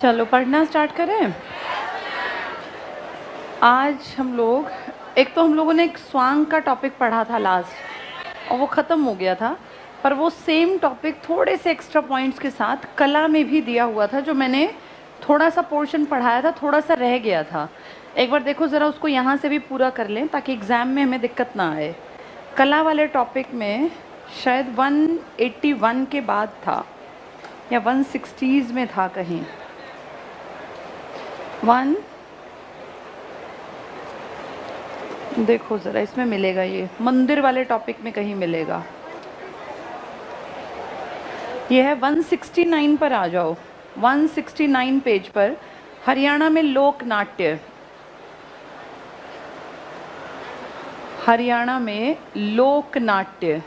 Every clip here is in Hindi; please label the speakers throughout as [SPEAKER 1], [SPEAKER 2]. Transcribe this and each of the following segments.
[SPEAKER 1] चलो पढ़ना स्टार्ट करें। आज हम लोगों ने एक स्वांग का टॉपिक पढ़ा था लास्ट, और वो ख़त्म हो गया था, पर वो सेम टॉपिक थोड़े से एक्स्ट्रा पॉइंट्स के साथ कला में भी दिया हुआ था, जो मैंने थोड़ा सा पोर्शन पढ़ाया था, थोड़ा सा रह गया था। एक बार देखो ज़रा, उसको यहाँ से भी पूरा कर लें ताकि एग्ज़ाम में हमें दिक्कत ना आए। कला वाले टॉपिक में शायद 181 के बाद था या 160s में था कहीं। देखो ज़रा, इसमें मिलेगा, ये मंदिर वाले टॉपिक में कहीं मिलेगा। ये है 169 पर आ जाओ, 169 पेज पर। हरियाणा में लोक नाट्य, हरियाणा में लोक नाट्य।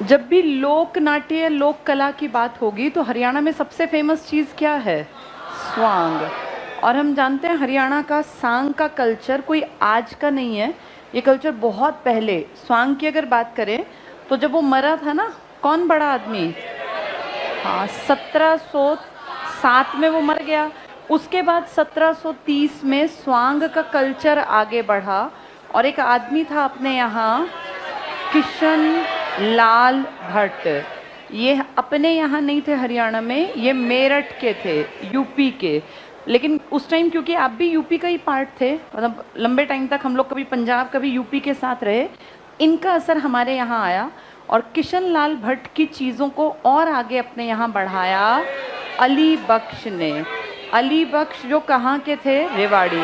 [SPEAKER 1] जब भी लोक नाट्य या लोक कला की बात होगी तो हरियाणा में सबसे फेमस चीज़ क्या है? स्वांग। और हम जानते हैं हरियाणा का सांग का कल्चर कोई आज का नहीं है, ये कल्चर बहुत पहले। स्वांग की अगर बात करें तो जब वो मरा था ना, कौन बड़ा आदमी, हाँ 1707 में वो मर गया। उसके बाद 1730 में स्वांग का कल्चर आगे बढ़ा, और एक आदमी था अपने यहाँ, किशन लाल भट्ट। ये अपने यहाँ नहीं थे हरियाणा में, ये मेरठ के थे, यूपी के। लेकिन उस टाइम क्योंकि आप भी यूपी का ही पार्ट थे, मतलब लंबे टाइम तक हम लोग कभी पंजाब कभी यूपी के साथ रहे, इनका असर हमारे यहाँ आया और किशन लाल भट्ट की चीज़ों को और आगे अपने यहाँ बढ़ाया अली बख्श ने। अली बख्श जो कहाँ के थे? रेवाड़ी।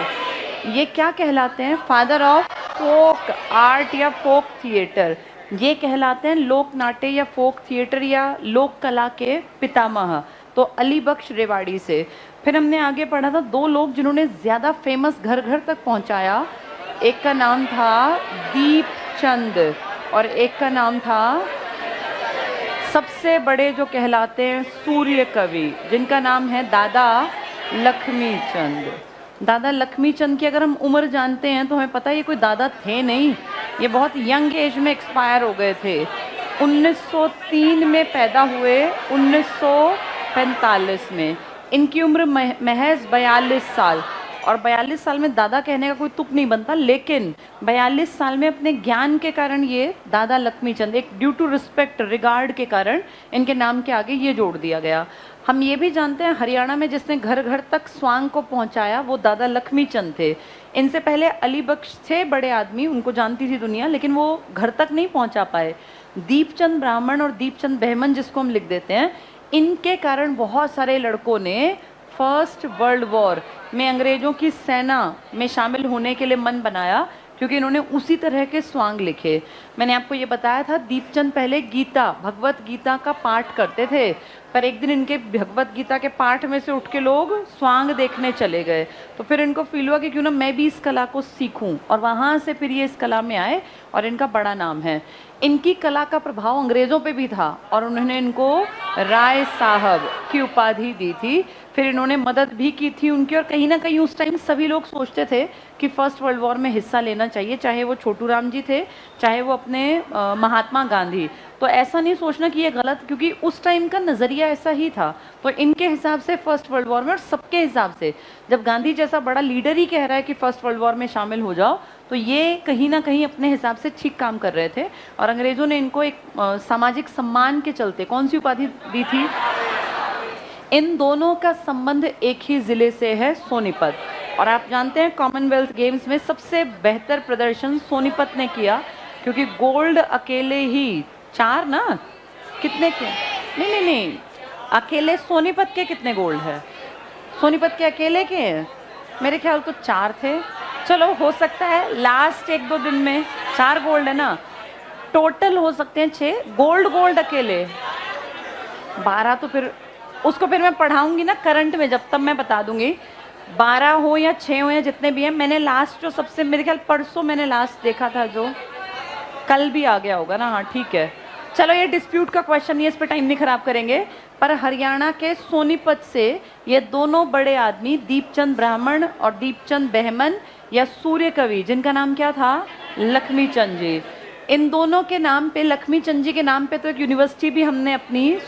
[SPEAKER 1] ये क्या कहलाते हैं? फादर ऑफ फोक आर्ट या फोक थिएटर। ये कहलाते हैं लोक नाट्य या फोक थिएटर या लोक कला के पितामह। तो अली बख्श रेवाड़ी से। फिर हमने आगे पढ़ा था दो लोग जिन्होंने ज़्यादा फेमस घर घर तक पहुंचाया। एक का नाम था दीपचंद और एक का नाम था सबसे बड़े जो कहलाते हैं सूर्य कवि, जिनका नाम है दादा लक्ष्मी चंद। दादा लक्ष्मी चंद की अगर हम उम्र जानते हैं तो हमें पता है ये कोई दादा थे नहीं, ये बहुत यंग एज में एक्सपायर हो गए थे। 1903 में पैदा हुए, 1945 में। इनकी उम्र महज 42 साल, और 42 साल में दादा कहने का कोई तुक नहीं बनता, लेकिन 42 साल में अपने ज्ञान के कारण ये दादा लक्ष्मी चंद, एक ड्यू टू रिस्पेक्ट रिगार्ड के कारण इनके नाम के आगे ये जोड़ दिया गया। हम ये भी जानते हैं हरियाणा में जिसने घर घर तक स्वांग को पहुंचाया वो दादा लक्ष्मी चंद थे। इनसे पहले अली बख्श थे बड़े आदमी, उनको जानती थी दुनिया, लेकिन वो घर तक नहीं पहुंचा पाए। दीपचंद ब्राह्मण और दीपचंद बहमन जिसको हम लिख देते हैं, इनके कारण बहुत सारे लड़कों ने फर्स्ट वर्ल्ड वॉर में अंग्रेज़ों की सेना में शामिल होने के लिए मन बनाया, क्योंकि इन्होंने उसी तरह के स्वांग लिखे। मैंने आपको ये बताया था दीपचंद पहले गीता, भगवत गीता का पाठ करते थे, पर एक दिन इनके भगवत गीता के पाठ में से उठ के लोग स्वांग देखने चले गए। तो फिर इनको फील हुआ कि क्यों ना मैं भी इस कला को सीखूं, और वहाँ से फिर ये इस कला में आए और इनका बड़ा नाम है। इनकी कला का प्रभाव अंग्रेज़ों पे भी था और उन्होंने इनको राय साहब की उपाधि दी थी। फिर इन्होंने मदद भी की थी उनकी, और कहीं ना कहीं उस टाइम सभी लोग सोचते थे कि फर्स्ट वर्ल्ड वॉर में हिस्सा लेना चाहिए, चाहे वो छोटू राम जी थे, चाहे वो अपने महात्मा गांधी। तो ऐसा नहीं सोचना कि ये गलत, क्योंकि उस टाइम का नज़रिया ऐसा ही था। तो इनके हिसाब से फर्स्ट वर्ल्ड वॉर में, और सबके हिसाब से जब गांधी जैसा बड़ा लीडर ही कह रहा है कि फर्स्ट वर्ल्ड वॉर में शामिल हो जाओ, तो ये कहीं ना कहीं अपने हिसाब से ठीक काम कर रहे थे। और अंग्रेज़ों ने इनको एक सामाजिक सम्मान के चलते कौन सी उपाधि दी थी? इन दोनों का संबंध एक ही ज़िले से है, सोनीपत। और आप जानते हैं कॉमनवेल्थ गेम्स में सबसे बेहतर प्रदर्शन सोनीपत ने किया, क्योंकि गोल्ड अकेले ही 4 ना, कितने के? नहीं, अकेले सोनीपत के कितने गोल्ड है? सोनीपत के अकेले के हैं, मेरे ख्याल तो 4 थे। चलो हो सकता है लास्ट 1-2 दिन में 4 गोल्ड है ना, टोटल हो सकते हैं 6 गोल्ड अकेले। 12 तो फिर उसको फिर मैं पढ़ाऊंगी ना करंट में, जब तब मैं बता दूंगी 12 हो या 6 हो या जितने भी हैं। मैंने लास्ट जो सबसे, मेरे ख्याल परसों मैंने लास्ट देखा था, जो कल भी आ गया होगा ना, हाँ ठीक है। चलो ये डिस्प्यूट का क्वेश्चन, ये इस पर टाइम नहीं खराब करेंगे। पर हरियाणा के सोनीपत से ये दोनों बड़े आदमी, दीपचंद ब्राह्मण और दीपचंद बहमन या सूर्य कवि, जिनका नाम क्या था? लक्ष्मी चंद जी। इन दोनों के नाम पे, लक्ष्मी चंद जी के नाम पे तो एक यूनिवर्सिटी भी हमने अपनी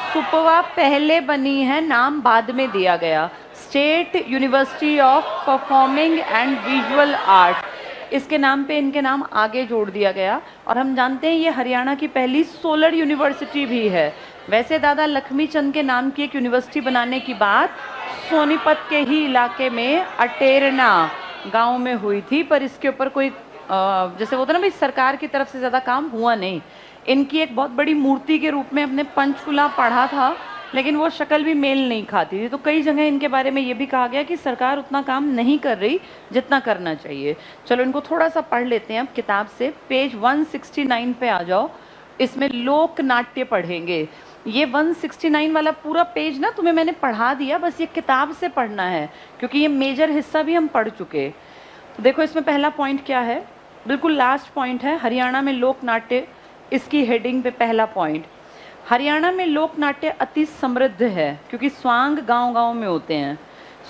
[SPEAKER 1] सुपवा पहले बनी है, नाम बाद में दिया गया। State university of performing and visual art, इसके नाम पे इनके नाम आगे जोड़ दिया गया। और हम जानते हैं ये हरियाणा की पहली सोलर यूनिवर्सिटी भी है। वैसे दादा लक्ष्मी चंद के नाम की एक यूनिवर्सिटी बनाने की बात सोनीपत के ही इलाके में अटेरना गांव में हुई थी, पर इसके ऊपर कोई जैसे होता ना भाई सरकार की तरफ से ज़्यादा काम हुआ नहीं। इनकी एक बहुत बड़ी मूर्ति के रूप में अपने पंचकुला पढ़ा था, लेकिन वो शक्ल भी मेल नहीं खाती थी। तो कई जगह इनके बारे में ये भी कहा गया कि सरकार उतना काम नहीं कर रही जितना करना चाहिए। चलो इनको थोड़ा सा पढ़ लेते हैं अब किताब से। पेज 169 पे आ जाओ, इसमें लोक नाट्य पढ़ेंगे। ये 169 वाला पूरा पेज ना तुम्हें मैंने पढ़ा दिया, बस ये किताब से पढ़ना है क्योंकि ये मेजर हिस्सा भी हम पढ़ चुके। तो देखो इसमें पहला पॉइंट क्या है, बिल्कुल लास्ट पॉइंट है, हरियाणा में लोक नाट्य। इसकी हेडिंग पे पहला पॉइंट, हरियाणा में लोक नाट्य अति समृद्ध है क्योंकि स्वांग गांव-गांव में होते हैं।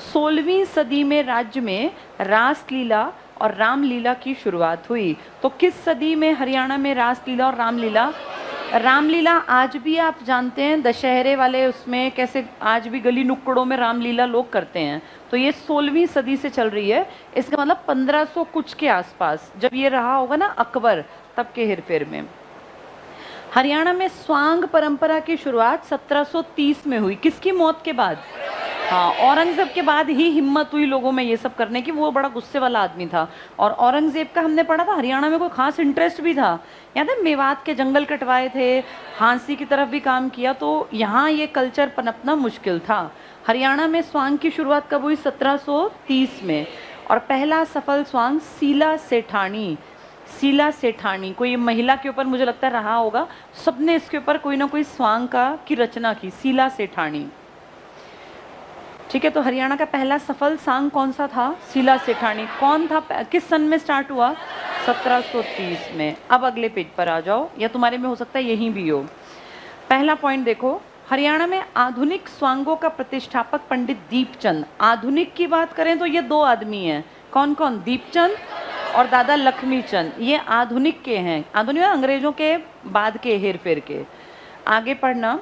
[SPEAKER 1] 16वीं सदी में राज्य में रासलीला और रामलीला की शुरुआत हुई। तो किस सदी में हरियाणा में रासलीला और रामलीला? रामलीला आज भी आप जानते हैं दशहरे वाले उसमें कैसे आज भी गली नुक्कड़ों में रामलीला लोग करते हैं। तो ये 16वीं सदी से चल रही है, इसका मतलब 1500 कुछ के आसपास जब ये रहा होगा ना अकबर, तब के हेरफेर में। हरियाणा में स्वांग परंपरा की शुरुआत 1730 में हुई। किसकी मौत के बाद? हाँ, औरंगजेब के बाद ही हिम्मत हुई लोगों में ये सब करने की। वो बड़ा गुस्से वाला आदमी था और औरंगजेब का हमने पढ़ा था हरियाणा में कोई खास इंटरेस्ट भी था। याद है मेवात के जंगल कटवाए थे, हांसी की तरफ भी काम किया, तो यहाँ ये कल्चर पनपना मुश्किल था। हरियाणा में स्वांग की शुरुआत कब हुई? 1730 में। और पहला सफल स्वांग शीला सेठानी, शीला सेठानी कोई महिला के ऊपर मुझे लगता है रहा होगा, सबने इसके ऊपर कोई ना कोई स्वांग की रचना की, शीला सेठानी। ठीक है, तो हरियाणा का पहला सफल सांग कौन सा था? शीला सेठानी। कौन था? किस सन में स्टार्ट हुआ? 1730 में। अब अगले पेज पर आ जाओ, या तुम्हारे में हो सकता है यहीं भी हो। पहला पॉइंट देखो, हरियाणा में आधुनिक स्वांगों का प्रतिष्ठापक पंडित दीपचंद। आधुनिक की बात करें तो ये दो आदमी हैं, कौन कौन? दीपचंद और दादा लक्ष्मी चंद, ये आधुनिक के हैं। आधुनिक अंग्रेजों के बाद के हेरफेर के। आगे पढ़ना,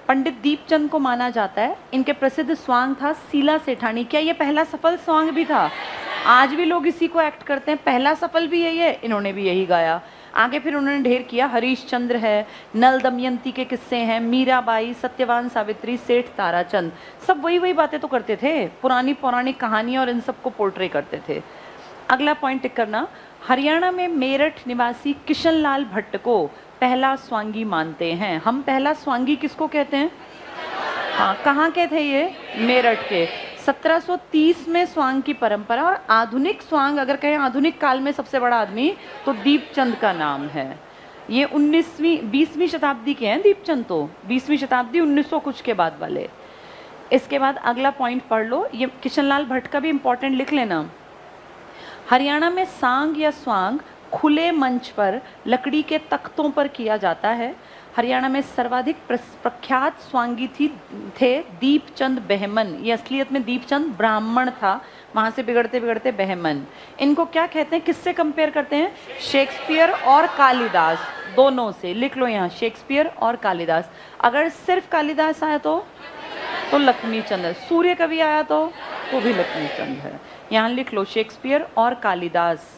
[SPEAKER 1] पंडित दीपचंद को माना जाता है, इनके प्रसिद्ध स्वांग था शीला सेठानी। क्या ये पहला सफल स्वांग भी था? आज भी लोग इसी को एक्ट करते हैं, पहला सफल भी यही है, इन्होंने भी यही गाया। आगे फिर उन्होंने ढेर किया, हरीश चंद्र है, नल दमयंती के किस्से हैं, मीराबाई, सत्यवान सावित्री, सेठ ताराचंद, सब वही वही बातें तो करते थे, पुरानी पौराणिक कहानियाँ और इन सबको पोर्ट्रे करते थे। अगला पॉइंट टिक करना, हरियाणा में मेरठ निवासी किशन लाल भट्ट को पहला स्वांगी मानते हैं। हम पहला स्वांगी किसको कहते हैं? हाँ, कहाँ के थे ये? मेरठ के। 1730 में स्वांग की परंपरा। और आधुनिक स्वांग अगर कहें आधुनिक काल में सबसे बड़ा आदमी तो दीपचंद का नाम है। ये 20वीं शताब्दी के हैं दीपचंद, तो 20वीं शताब्दी 1900 कुछ के बाद वाले। इसके बाद अगला पॉइंट पढ़ लो, ये किशन लाल भट्ट का भी इंपॉर्टेंट लिख लेना। हरियाणा में सांग या स्वांग खुले मंच पर लकड़ी के तख्तों पर किया जाता है। हरियाणा में सर्वाधिक प्रख्यात स्वांगी थे दीपचंद बहमन। ये असलियत में दीपचंद ब्राह्मण था, वहाँ से बिगड़ते बिगड़ते बहमन। इनको क्या कहते हैं, किससे कंपेयर करते हैं? शेक्सपियर और कालिदास, दोनों से। लिख लो यहाँ, शेक्सपियर और कालिदास। अगर सिर्फ कालिदास आया तो लक्ष्मी चंद है। सूर्य कवि आया तो भी लक्ष्मी चंद है। यहाँ लिख लो, शेक्सपियर और कालिदास।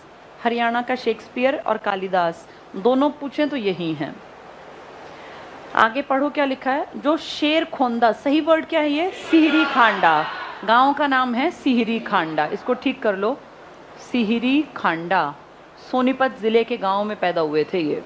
[SPEAKER 1] हरियाणा का शेक्सपियर और कालिदास दोनों पूछें तो यही हैं। आगे पढ़ो क्या लिखा है, जो शेर खोंदा, सही वर्ड क्या है ये? सिहरी खांडा। गांव का नाम है सिहरी खांडा, इसको ठीक कर लो, सिहरी खांडा। सोनीपत जिले के गांव में पैदा हुए थे ये।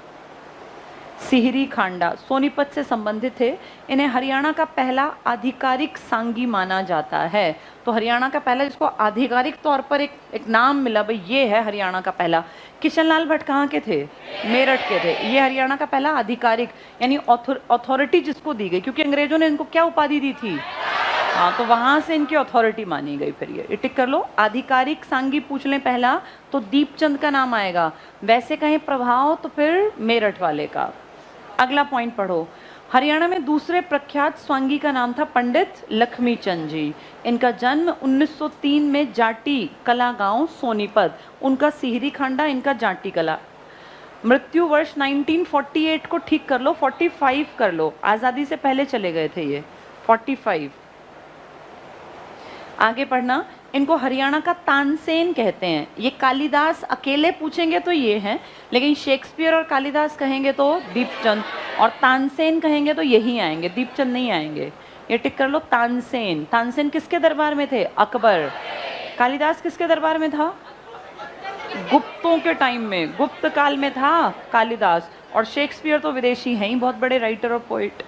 [SPEAKER 1] सिहरी खांडा सोनीपत से संबंधित थे। इन्हें हरियाणा का पहला आधिकारिक सांगी माना जाता है। तो हरियाणा का पहला जिसको आधिकारिक तौर पर एक नाम मिला, भाई ये है हरियाणा का पहला। किशन लाल भट्ट कहाँ के थे? मेरठ के थे। ये हरियाणा का पहला आधिकारिक यानी अथॉरिटी जिसको दी गई, क्योंकि अंग्रेजों ने इनको क्या उपाधि दी थी? हाँ, तो वहाँ से इनकी अथॉरिटी मानी गई। फिर ये टिक कर लो, आधिकारिक सांगी पूछ लें पहला तो दीपचंद का नाम आएगा। वैसे कहें प्रभाव तो फिर मेरठ वाले का। अगला पॉइंट पढ़ो, हरियाणा में दूसरे प्रख्यात स्वांगी का नाम था पंडित लक्ष्मी चंद जी। इनका जन्म 1903 में जाटी कला गांव सोनीपत, उनका सिहरी खांडा, इनका जाटी कला। मृत्यु वर्ष 1948 को ठीक कर लो, 45 कर लो, आजादी से पहले चले गए थे ये, 45। आगे पढ़ना, इनको हरियाणा का तानसेन कहते हैं। ये कालिदास अकेले पूछेंगे तो ये हैं, लेकिन शेक्सपियर और कालिदास कहेंगे तो दीपचंद, और तानसेन कहेंगे तो यही आएंगे, दीपचंद नहीं आएंगे। ये टिक कर लो, तानसेन। तानसेन किसके दरबार में थे? अकबर। कालिदास किसके दरबार में था? गुप्तों के टाइम में, गुप्त काल में था कालिदास। और शेक्सपियर तो विदेशी हैं ही, बहुत बड़े राइटर और पोइट।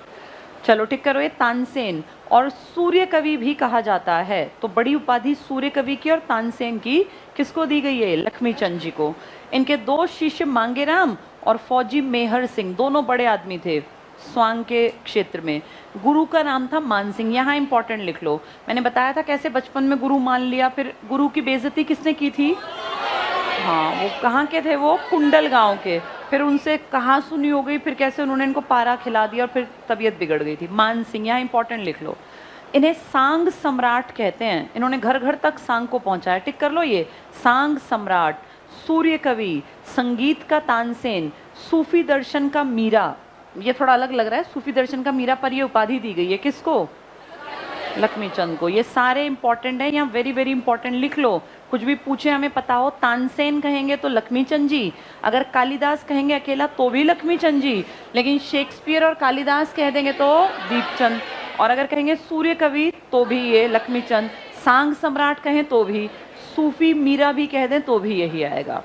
[SPEAKER 1] चलो टिक करो, ये तानसेन। और सूर्य कवि भी कहा जाता है, तो बड़ी उपाधि सूर्य कवि की और तानसेन की किसको दी गई है? लक्ष्मीचंद जी को। इनके दो शिष्य मांगेराम और फौजी मेहर सिंह, दोनों बड़े आदमी थे स्वांग के क्षेत्र में। गुरु का नाम था मान सिंह। यहाँ इंपॉर्टेंट लिख लो, मैंने बताया था कैसे बचपन में गुरु मान लिया, फिर गुरु की बेइज्जती किसने की थी? हाँ, वो कहाँ के थे? वो कुंडल गांव के। फिर उनसे कहाँ सुनी हो गई, फिर कैसे उन्होंने इनको पारा खिला दिया और फिर तबीयत बिगड़ गई थी। मान सिंह, यहाँ इंपॉर्टेंट लिख लो। इन्हें सांग सम्राट कहते हैं, इन्होंने घर घर तक सांग को पहुंचाया। टिक कर लो, ये सांग सम्राट, सूर्य कवि, संगीत का तानसेन, सूफी दर्शन का मीरा। ये थोड़ा अलग लग रहा है, सूफी दर्शन का मीरा, पर ये उपाधि दी गई है किसको? लक्ष्मीचंद को। ये सारे इंपॉर्टेंट हैं, यहाँ वेरी वेरी इंपॉर्टेंट लिख लो। कुछ भी पूछे हमें पता हो, तानसेन कहेंगे तो लक्ष्मीचंद जी, अगर कालिदास कहेंगे अकेला तो भी लक्ष्मीचंद जी, लेकिन शेक्सपियर और कालिदास कह देंगे तो दीपचंद, और अगर कहेंगे सूर्य कवि तो भी ये लक्ष्मीचंद, सांग सम्राट कहें तो भी, सूफी मीरा भी कह दें तो भी यही आएगा।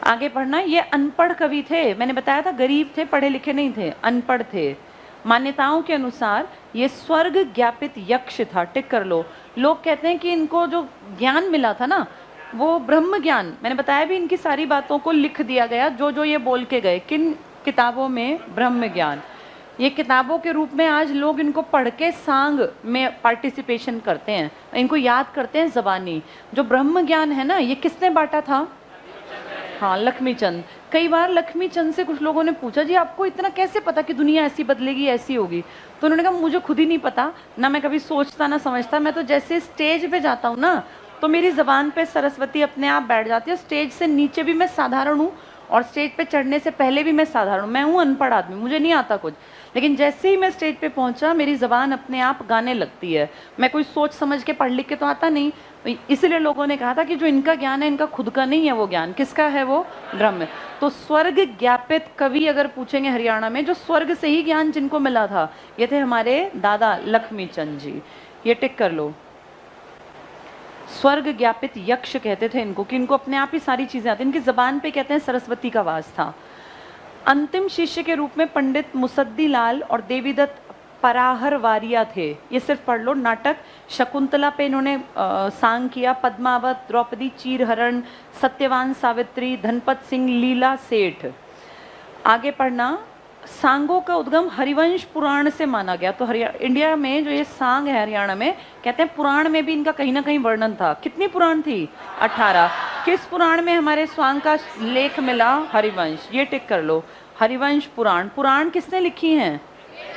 [SPEAKER 1] आगे पढ़ना, ये अनपढ़ कवि थे, मैंने बताया था गरीब थे, पढ़े लिखे नहीं थे, अनपढ़ थे। मान्यताओं के अनुसार ये स्वर्ग ज्ञापित यक्ष था। टिक कर लो। लोग कहते हैं कि इनको जो ज्ञान मिला था ना, वो ब्रह्म ज्ञान, मैंने बताया भी इनकी सारी बातों को लिख दिया गया, जो जो ये बोल के गए, किन किताबों में? ब्रह्म ज्ञान। ये किताबों के रूप में आज लोग इनको पढ़ के सांग में पार्टिसिपेशन करते हैं, इनको याद करते हैं ज़बानी। जो ब्रह्म ज्ञान है ना, ये किसने बांटा था? हाँ, लक्ष्मीचंद। कई बार लक्ष्मीचंद से कुछ लोगों ने पूछा, जी आपको इतना कैसे पता कि दुनिया ऐसी बदलेगी, ऐसी होगी? तो उन्होंने कहा मुझे खुद ही नहीं पता, ना मैं कभी सोचता ना समझता, मैं तो जैसे स्टेज पे जाता हूँ ना, तो मेरी ज़बान पे सरस्वती अपने आप बैठ जाती है। स्टेज से नीचे भी मैं साधारण हूँ और स्टेज पे चढ़ने से पहले भी मैं साधारण हूँ। मैं हूँ अनपढ़ आदमी, मुझे नहीं आता कुछ, लेकिन जैसे ही मैं स्टेज पे पहुंचा मेरी ज़बान अपने आप गाने लगती है। मैं कोई सोच समझ के पढ़ लिख के तो आता नहीं, इसलिए लोगों ने कहा था कि जो इनका ज्ञान है इनका खुद का नहीं है, वो ज्ञान किसका है? वो ब्रह्म। तो स्वर्ग ज्ञापित कवि अगर पूछेंगे हरियाणा में, जो स्वर्ग से ही ज्ञान जिनको मिला था, ये थे हमारे दादा लक्ष्मीचंद जी। ये टिक कर लो। स्वर्ग ज्ञापित यक्ष कहते थे इनको, कि इनको अपने आप ही सारी चीजें आती, इनकी जबान पे कहते हैं सरस्वती का वास था। अंतिम शिष्य के रूप में पंडित मुसद्दी लाल और देवीदत्त पराहर वारिया थे। ये सिर्फ पढ़ लो। नाटक शकुंतला पे इन्होंने सांग किया, पद्मावत, द्रौपदी, चीरहरण, सत्यवान सावित्री, धनपत सिंह, लीला सेठ। आगे पढ़ना, सांगों का उद्गम हरिवंश पुराण से माना गया। तो इंडिया में जो ये सांग है हरियाणा में, कहते हैं पुराण में भी इनका कहीं ना कहीं वर्णन था। कितनी पुराण थी? 18। किस पुराण में हमारे स्वांग का लेख मिला? हरिवंश। ये टिक कर लो, हरिवंश पुराण। पुराण किसने लिखी हैं?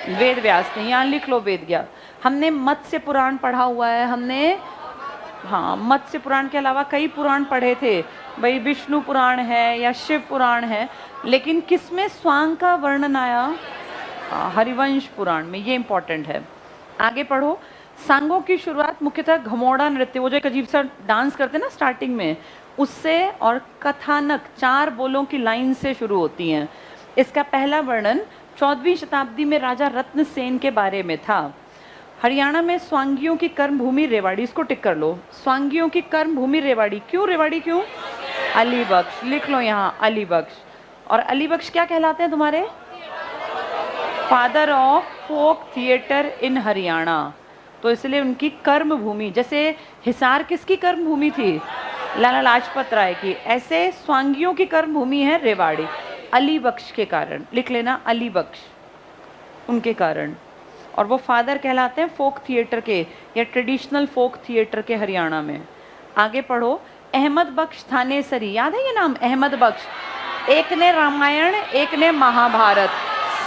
[SPEAKER 1] वेद व्यास ने। यहाँ लिख लो वेद व्यास। हमने मत्स्य पुराण पढ़ा हुआ है, हमने, हाँ, मत्स्य पुराण के अलावा कई पुराण पढ़े थे भाई, विष्णु पुराण है या शिव पुराण है, लेकिन किसमें स्वांग का वर्णन आया? हरिवंश पुराण में। ये इंपॉर्टेंट है। आगे पढ़ो। सांगों की शुरुआत मुख्यतः घमौड़ा नृत्य, वो जो एक अजीब सा डांस करते हैं ना स्टार्टिंग में, उससे, और कथानक 4 बोलों की लाइन से शुरू होती हैं। इसका पहला वर्णन 14वीं शताब्दी में राजा रत्न सेन के बारे में था। हरियाणा में स्वांगियों की कर्म भूमि रेवाड़ी। इसको टिक कर लो, स्वांगियों की कर्म भूमि रेवाड़ी। क्यों रेवाड़ी? क्यों? अली बख्श। लिख लो यहाँ, अली बख्श। और अली बख्श क्या कहलाते हैं तुम्हारे? Father of folk theatre in Haryana. तो इसलिए उनकी कर्म भूमि, जैसे हिसार किसकी कर्म भूमि थी? लाला लाजपत राय की। ऐसे स्वांगियों की कर्म भूमि है रेवाड़ी, अली बख्श के कारण। लिख लेना, अली बख्श, उनके कारण। और वो फादर कहलाते हैं फोक थिएटर के, या ट्रेडिशनल फोक थिएटर के हरियाणा में। आगे पढ़ो। अहमद बख्श थानेसरी, याद है ये नाम? अहमद बख्श। एक ने रामायण, एक ने महाभारत।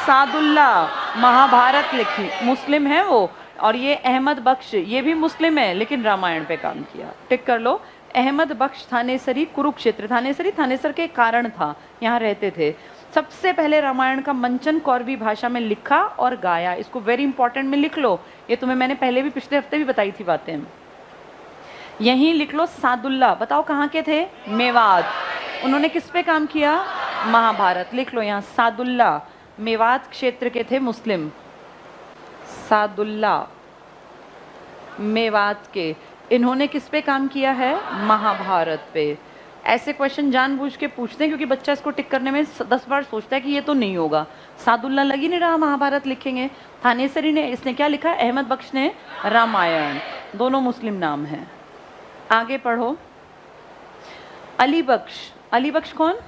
[SPEAKER 1] सादुल्ला महाभारत लिखी, मुस्लिम है वो, और ये अहमद बख्श, ये भी मुस्लिम है लेकिन रामायण पे काम किया। टिक कर लो। अहमद बख्श थानेसरी, कुरुक्षेत्र। थानेसरी थानेसर के कारण था, यहाँ रहते थे। सबसे पहले रामायण का मंचन कौरवी भाषा में लिखा और गाया। इसको वेरी इंपॉर्टेंट में लिख लो, ये तुम्हें मैंने पहले भी पिछले हफ्ते भी बताई थी बातें। यहीं लिख लो सादुल्ला, बताओ कहाँ के थे? मेवात। उन्होंने किस पे काम किया? महाभारत। लिख लो यहाँ सादुल्ला, मेवात क्षेत्र के थे मुस्लिम। सादुल्ला मेवात के, इन्होंने किस पे काम किया है? महाभारत पे। ऐसे क्वेश्चन जानबूझ के पूछते हैं क्योंकि बच्चा इसको टिक करने में 10 बार सोचता है कि ये तो नहीं होगा। सादुल्ला लग ही नहीं रहा महाभारत लिखेंगे। थानेसरी ने, इसने क्या लिखा? अहमद बख्श ने रामायण। दोनों मुस्लिम नाम हैं। आगे पढ़ो। अली बख्श, अली बख्श कौन?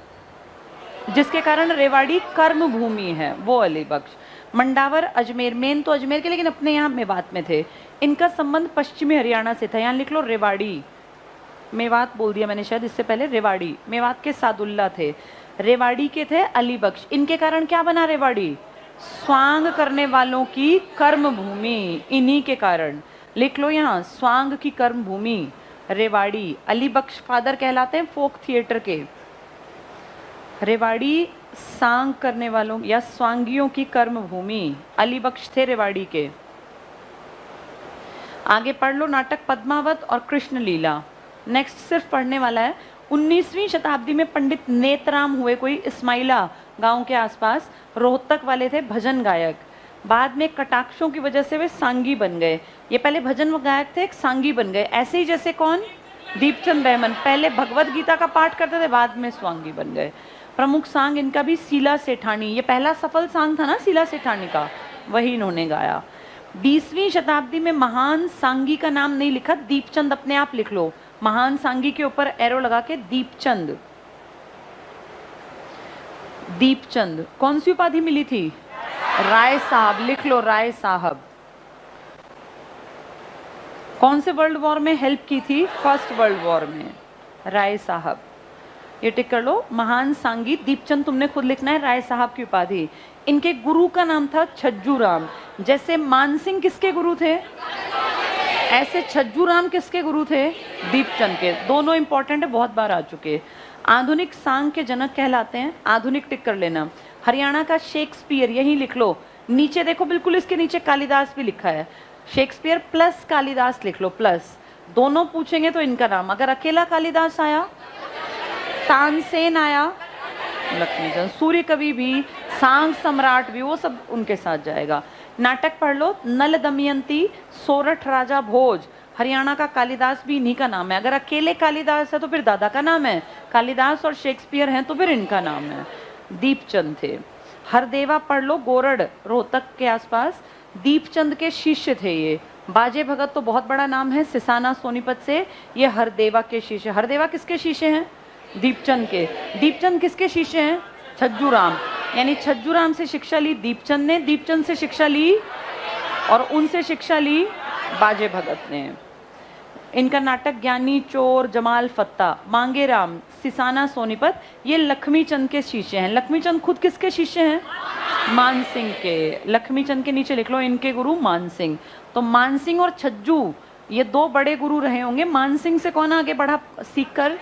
[SPEAKER 1] जिसके कारण रेवाड़ी कर्म भूमि है, वो अली बख्श। मंडावर अजमेर, मेन तो अजमेर के लेकिन अपने यहाँ मेवात में थे। इनका संबंध पश्चिमी हरियाणा से था, यहाँ लिख लो रेवाड़ी। मेवात बोल दिया मैंने शायद इससे पहले, रेवाड़ी। मेवात के सादुल्ला थे, रेवाड़ी के थे अली बख्श। इनके कारण क्या बना रेवाड़ी? स्वांग करने वालों की कर्म भूमि, इन्हीं के कारण। लिख लो यहाँ स्वांग की कर्म भूमि रेवाड़ी। अली बख्श फादर कहलाते हैं फोक थिएटर के। रेवाड़ी सांग करने वालों या स्वांगियों की कर्म भूमि, अली बख्श थे रेवाड़ी के। आगे पढ़ लो नाटक पद्मावत और कृष्ण लीला। नेक्स्ट सिर्फ पढ़ने वाला है। 19वीं शताब्दी में पंडित नेतराम हुए, कोई इस्माइला गांव के आसपास, रोहतक वाले थे, भजन गायक। बाद में कटाक्षों की वजह से वे सांगी बन गए। ये पहले भजन गायक थे, एक सांगी बन गए। ऐसे ही जैसे कौन? दीपचंद बहमन, पहले भगवत गीता का पाठ करते थे, बाद में स्वांगी बन गए। प्रमुख सांग इनका भी शीला सेठानी, ये पहला सफल सांग था ना शीला सेठानी का, वही इन्होंने गाया। 20वीं शताब्दी में महान सांगी का नाम नहीं लिखा, दीपचंद अपने आप लिख लो। महान सांगी के ऊपर एरो लगा के दीपचंद। दीपचंद कौन सी उपाधि मिली थी? राय साहब। लिख लो राय साहब। कौन से वर्ल्ड वॉर में हेल्प की थी? फर्स्ट वर्ल्ड वॉर में। राय साहब, ये टिक कर लो। महान सांगी दीपचंद तुमने खुद लिखना है, राय साहब की उपाधि। इनके गुरु का नाम था छज्जू राम। जैसे मानसिंह किसके गुरु थे, ऐसे छज्जू राम किसके गुरु थे? दीपचंद के। दोनों इंपॉर्टेंट है, बहुत बार आ चुके। आधुनिक सांग के जनक कहलाते हैं। आधुनिक टिक कर लेना। हरियाणा का शेक्सपियर, यही लिख लो। नीचे देखो, बिल्कुल इसके नीचे कालिदास भी लिखा है। शेक्सपियर प्लस कालिदास लिख लो, प्लस। दोनों पूछेंगे तो इनका नाम। अगर अकेला कालिदास आया, तानसेन आया, लक्ष्मीचंद, सूर्य कवि भी, सांग सम्राट भी, वो सब उनके साथ जाएगा। नाटक पढ़ लो। नल दमयंती, सोरठ राजा भोज, हरियाणा का कालिदास भी इन्हीं का नाम है। अगर अकेले कालिदास है तो फिर दादा का नाम है, कालिदास और शेक्सपियर हैं तो फिर इनका नाम है। दीपचंद थे। हरदेवा पढ़ लो, गोरड़ रोहतक के आसपास, दीपचंद के शिष्य थे ये। बाजे भगत तो बहुत बड़ा नाम है, सिसाना सोनीपत से। ये हरदेवा के शिष्य। हरदेवा किसके शिष्य हैं? दीपचंद के। दीपचंद किसके शिष्य हैं? छज्जू राम। यानी छज्जू राम से शिक्षा ली दीपचंद ने, दीपचंद से शिक्षा ली और उनसे शिक्षा ली बाजे भगत ने। इनका नाटक ज्ञानी चोर जमाल फत्ता, मांगे राम, सिसाना सोनीपत, ये लक्ष्मीचंद के शिष्य हैं। लक्ष्मीचंद खुद किसके शिष्य हैं? मानसिंह के। लक्ष्मीचंद के नीचे लिख लो इनके गुरु मानसिंह। तो मानसिंह और छज्जू ये दो बड़े गुरु रहे होंगे। मानसिंह से कौन आगे बढ़ा सीखकर?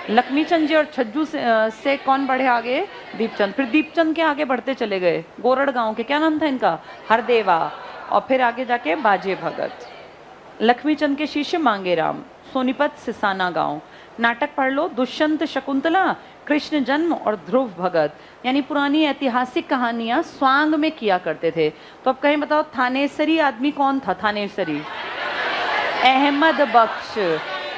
[SPEAKER 1] लक्ष्मीचंद जी। और छज्जू से कौन बढ़े आगे? दीपचंद। फिर दीपचंद के आगे बढ़ते चले गए गोरड़ गांव के, क्या नाम था इनका? हरदेवा। और फिर आगे जाके बाजे भगत। लक्ष्मीचंद के शिष्य मांगे राम, सोनीपत सिसाना गांव। नाटक पढ़ लो। दुष्यंत शकुंतला, कृष्ण जन्म और ध्रुव भगत। यानी पुरानी ऐतिहासिक कहानियां स्वांग में किया करते थे। तो अब कहीं बताओ थानेसरी आदमी कौन था? थानेसरी अहमद बख्श।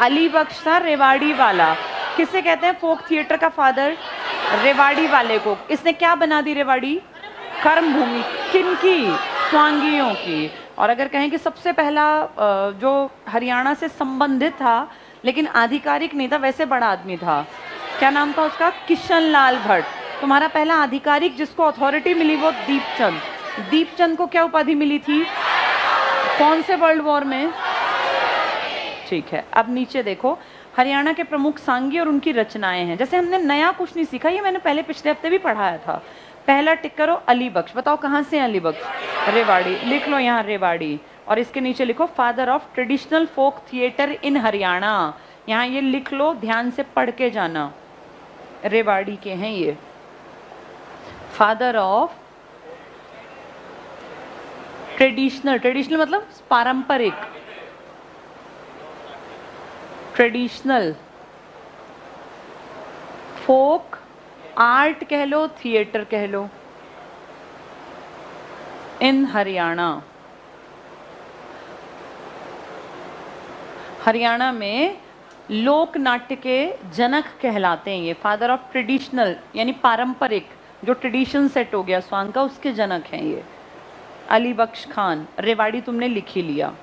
[SPEAKER 1] अली बख्श था रेवाड़ी वाला। किसे कहते हैं फोक थिएटर का फादर? रेवाड़ी वाले को। इसने क्या बना दी रेवाड़ी? कर्म भूमि। किनकी? स्वांगियों की। और अगर कहें कि सबसे पहला जो हरियाणा से संबंधित था लेकिन आधिकारिक नहीं था, वैसे बड़ा आदमी था, क्या नाम था उसका? किशन लाल भट्ट। तुम्हारा पहला आधिकारिक जिसको अथॉरिटी मिली वो दीपचंद। दीपचंद को क्या उपाधि मिली थी? कौन से वर्ल्ड वॉर में? ठीक है। अब नीचे देखो, हरियाणा के प्रमुख सांगी और उनकी रचनाएं हैं। जैसे हमने नया कुछ नहीं सीखा, ये मैंने पहले पिछले हफ्ते भी पढ़ाया था। पहला टिक करो अली बख्श। बताओ कहाँ से अली बख्श? रेवाड़ी। लिख लो यहाँ रेवाड़ी। और इसके नीचे लिखो father of traditional folk theatre in Haryana. यहाँ ये लिख लो, ध्यान से पढ़ के जाना। रेवाड़ी के हैं ये। फादर ऑफ ट्रेडिशनल, ट्रेडिशनल मतलब पारंपरिक, ट्रेडिशनल फोक आर्ट कह लो, थिएटर कह लो, इन हरियाणा। हरियाणा में लोक नाट्य के जनक कहलाते हैं ये। फादर ऑफ ट्रेडिशनल यानी पारंपरिक, जो ट्रेडिशन सेट हो गया स्वांग का, उसके जनक हैं ये अली बख्श खान। रेवाड़ी तुमने लिख ही लिया,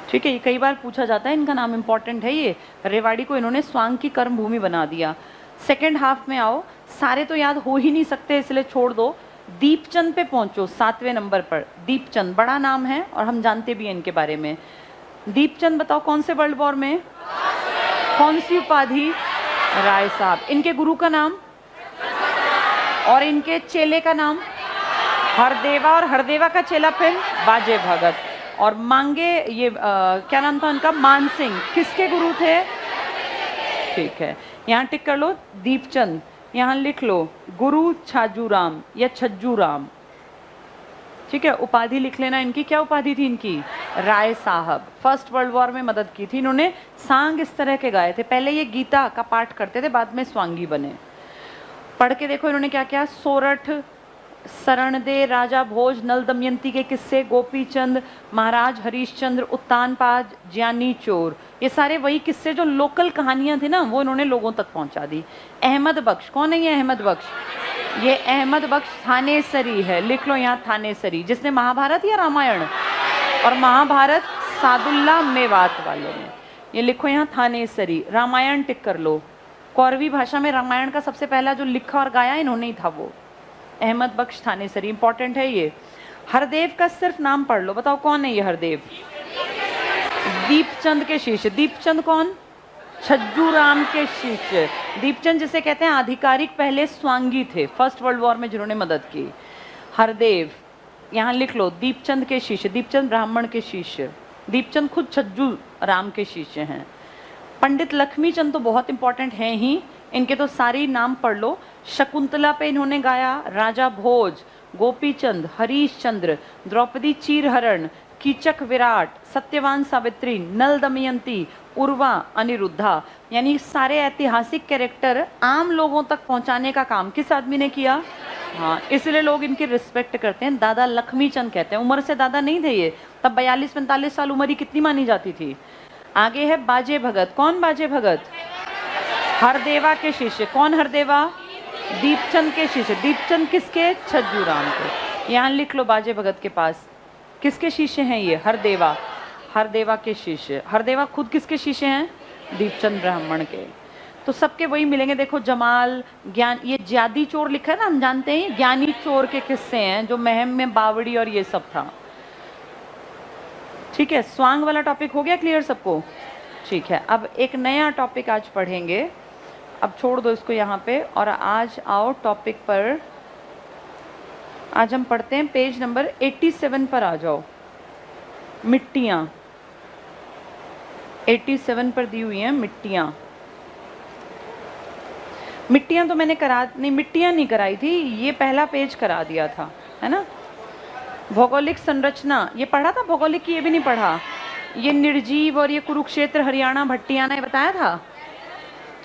[SPEAKER 1] ठीक है। ये कई बार पूछा जाता है, इनका नाम इंपॉर्टेंट है ये। रेवाड़ी को इन्होंने स्वांग की कर्म भूमि बना दिया। सेकेंड हाफ में आओ, सारे तो याद हो ही नहीं सकते इसलिए छोड़ दो। दीपचंद पे पहुंचो 7वें नंबर पर। दीपचंद बड़ा नाम है और हम जानते भी हैं इनके बारे में। दीपचंद बताओ कौन से वर्ल्ड वॉर में, कौन सी उपाधि? राय साहब। इनके गुरु का नाम और इनके चेले का नाम? हरदेवा। और हरदेवा का चेला फिर बाजे भगत। और मांगे ये क्या नाम था उनका? मानसिंह। किसके गुरु थे? ठीक है, यहाँ टिक कर लो दीपचंद। यहाँ लिख लो गुरु छाजूराम या छज्जूराम, ठीक है। उपाधि लिख लेना इनकी। क्या उपाधि थी इनकी? राय साहब। फर्स्ट वर्ल्ड वॉर में मदद की थी इन्होंने। सांग इस तरह के गाए थे। पहले ये गीता का पाठ करते थे, बाद में स्वांगी बने। पढ़ के देखो इन्होंने क्या क्या। सोरठ, शरणदे, राजा भोज, नल दमयंती के किस्से, गोपीचंद, महाराज हरीशचंद्र, उत्तानपाद, ज्ञानी चोर, ये सारे वही किस्से जो लोकल कहानियां थी ना, वो इन्होंने लोगों तक पहुंचा दी। अहमद बख्श, कौन है ये अहमद बख्श? ये अहमद बख्श थानेसरी है। लिख लो यहाँ थानेसरी, जिसने महाभारत या रामायण? और महाभारत सादुल्ला मेवात वाले ने। ये लिखो यहाँ थानेसरी। रामायण टिक कर लो। कौरवी भाषा में रामायण का सबसे पहला जो लिखा और गाया इन्होंने ही था वो। अहमद बख्श थानेसरी, इंपॉर्टेंट है ये। हरदेव का सिर्फ नाम पढ़ लो, बताओ कौन है ये हरदेव? दीपचंद के शिष्य। दीपचंद कौन? छज्जूराम के शिष्य। दीपचंद जिसे कहते हैं आधिकारिक पहले स्वांगी थे, फर्स्ट वर्ल्ड वॉर में जिन्होंने मदद की। हरदेव यहाँ लिख लो, दीपचंद के शिष्य। दीपचंद ब्राह्मण के शिष्य। दीपचंद खुद छज्जू राम के शिष्य हैं। पंडित लक्ष्मीचंद तो बहुत इंपॉर्टेंट हैं ही, इनके तो सारे नाम पढ़ लो। शकुंतला पे इन्होंने गाया। राजा भोज, गोपीचंद, हरीशचंद्र, द्रौपदी चीरहरण, कीचक विराट, सत्यवान सावित्री, नल दमयंती, उर्वा, अनिरुद्धा, यानी सारे ऐतिहासिक कैरेक्टर आम लोगों तक पहुंचाने का काम किस आदमी ने किया? हाँ, इसलिए लोग इनकी रिस्पेक्ट करते हैं। दादा लक्ष्मीचंद कहते हैं। उम्र से दादा नहीं थे ये, तब 42-45 साल उम्र ही कितनी मानी जाती थी। आगे है बाजे भगत। कौन बाजे भगत? हरदेवा के शिष्य। कौन हरदेवा? दीपचंद के शिष्य। दीपचंद किसके? छज्जूराम के। यहाँ लिख लो बाजे भगत के पास किसके शिष्य हैं ये? हरदेवा। हरदेवा के शिष्य। हरदेवा खुद किसके शिष्य हैं? दीपचंद ब्राह्मण के। तो सबके वही मिलेंगे। देखो जमाल, ज्ञान, ये ज्यादी चोर लिखा है ना, हम जानते हैं ज्ञानी चोर के किस्से हैं, जो महम में बावड़ी और ये सब था। ठीक है, स्वांग वाला टॉपिक हो गया क्लियर सबको? ठीक है, अब एक नया टॉपिक आज पढ़ेंगे। अब छोड़ दो इसको यहाँ पे और आज आओ टॉपिक पर। आज हम पढ़ते हैं पेज नंबर 87 पर आ जाओ। मिट्टियाँ 87 पर दी हुई हैं। मिट्टियाँ, मिट्टियाँ तो मैंने मिट्टियाँ नहीं कराई थी, ये पहला पेज करा दिया था, है ना। भौगोलिक संरचना ये पढ़ा था, भौगोलिक की ये भी नहीं पढ़ा। ये निर्जीव और ये कुरुक्षेत्र, हरियाणा, भट्टियाना, ये बताया था।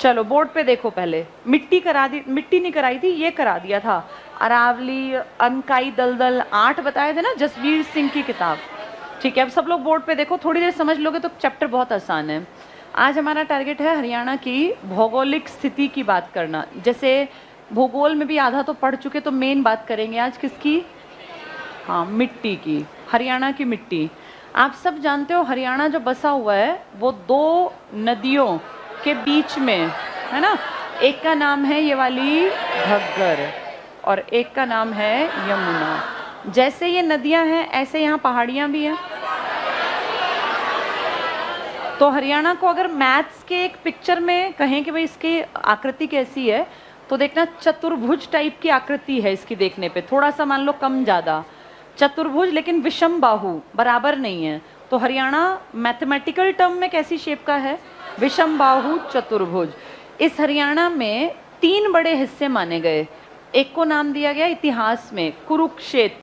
[SPEAKER 1] चलो बोर्ड पे देखो पहले। मिट्टी करा दी, मिट्टी नहीं कराई थी, ये करा दिया था। अरावली, अनकाई दलदल 8 बताए थे ना, जसवीर सिंह की किताब। ठीक है, अब सब लोग बोर्ड पे देखो, थोड़ी देर समझ लोगे तो चैप्टर बहुत आसान है। आज हमारा टारगेट है हरियाणा की भौगोलिक स्थिति की बात करना। जैसे भूगोल में भी आधा तो पढ़ चुके, तो मेन बात करेंगे आज किसकी? हाँ, मिट्टी की, हरियाणा की मिट्टी। आप सब जानते हो हरियाणा जो बसा हुआ है वो 2 नदियों के बीच में है ना। एक का नाम है ये वाली घग्गर और एक का नाम है यमुना। जैसे ये नदियां हैं ऐसे यहाँ पहाड़ियाँ भी हैं। तो हरियाणा को अगर मैथ्स के एक पिक्चर में कहें कि भाई इसकी आकृति कैसी है, तो देखना चतुर्भुज टाइप की आकृति है इसकी देखने पे, थोड़ा सा मान लो कम ज़्यादा चतुर्भुज, लेकिन विषम बाहु, बराबर नहीं है। तो हरियाणा मैथमेटिकल टर्म में कैसी शेप का है? विषम बाहु चतुर्भुज। इस हरियाणा में 3 बड़े हिस्से माने गए। एक को नाम दिया गया इतिहास में कुरुक्षेत्र।